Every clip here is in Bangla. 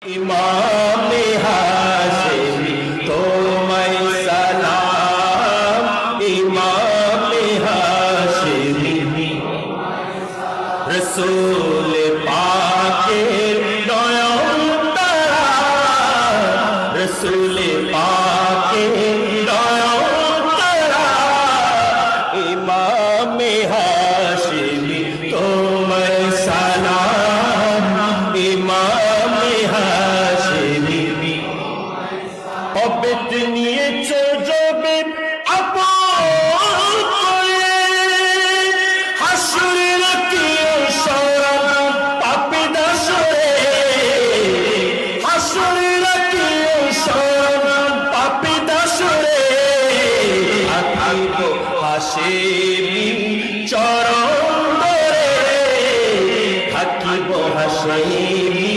इमाम हाशिमी तुम्हें सलाम। इमाम हाशिमी रसूल पाकेर नयन तारा, रसूल पाकेर नयन तारा। इमाम हाशिमी तुम्हें सलाम। इमाम हाशिमी অবেদ নিয়েছো জবে আপন করে, হাসরের কি শরণ পাপে দাসরে, হাসরের কি শরণ পাপে দাসরে। থাকিব হাশিমি চরণ ধরে, থাকিব হাশিমি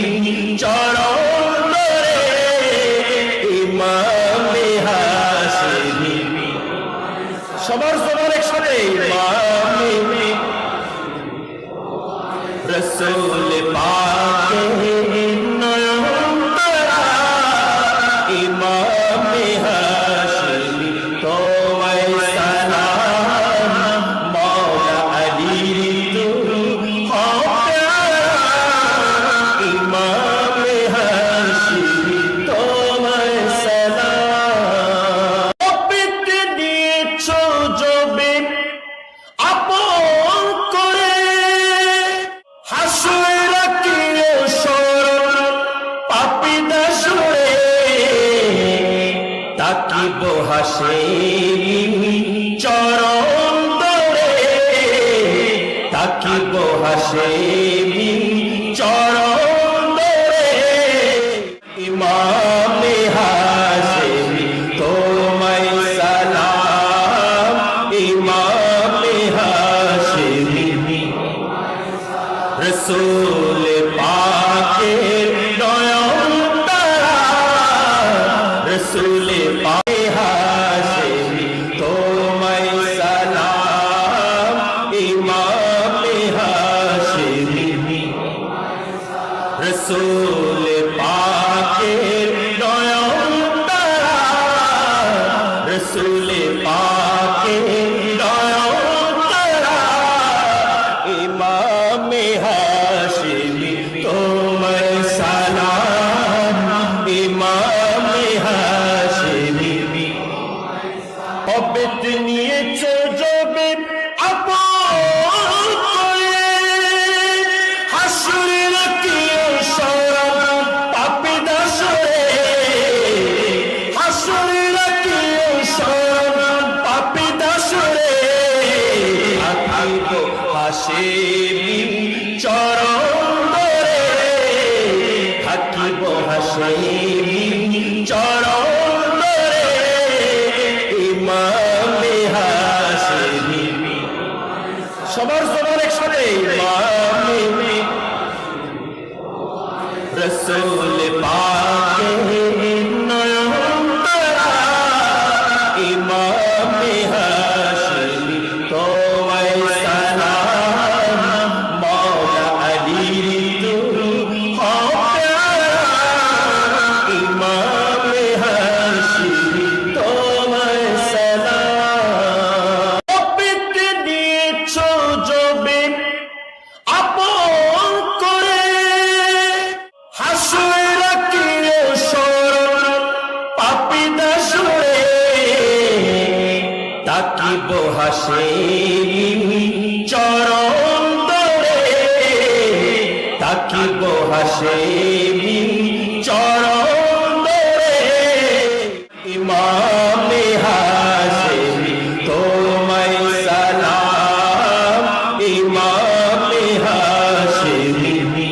চরণ ধরে। ইমাম হাশিমি সবার সবার একসাথে ইমাম রসুল পাকের নয়ন তারা। ইমাম হাশিমি তোমায় সালাম। মওলা আলীর তুমি হও প্যারা। ইমাম হাশিমি তোমায় সালাম। অবেদ নিয়েছো জবে আপন করে, হাসরের কি শরণ পাপী দাসরে। তাকিব হাশিমি চরণ ধরে, তাকিব হাশিমি চরণ ধরে। ইমাম হাশিমি তোমায় সালাম। ইমাম হাশিমি রসুল পাকের নয়ন তারা, রসুল পাকে হাশিমি তোমায় সালাম। ইমাম হাশিমি রসুল পাকের নয়ন তারা, রসুল পাকের নয়ন তারা। ইমাম হাশিমি তোমায় সালাম। ইমাম হাশিমি অবেদ নিয়েছো জবে আপন করে, হাসরের কি শরণ পাপী দাসরে, হাসরের কি শরণ পাপী দাসরে। থাকিব হাশিমি চরণ ধরে, থাকিব হাশিমি চরণ ধরে। ইমাম হাশিমি সবার সবার একসাথে ইমাম রসুল পাকের নয়ন তারা। ইমাম হাশিমি তোমায় সালাম। মওলা আলীর তুমি হও প্যারা। ইমাম হাশিমি তোমায় সালাম। অবেদ নিয়েছো জবে আপন করে, হাসরের কি শরণ পাপী দাসরে। তাকিব হাশিমি চরণ ধরে, তাকিব হাশিমি চরণ ধরে। ইমাম হাশিমি তোমায় সালাম। ইমাম হাশিমি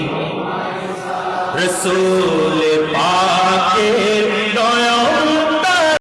রসুল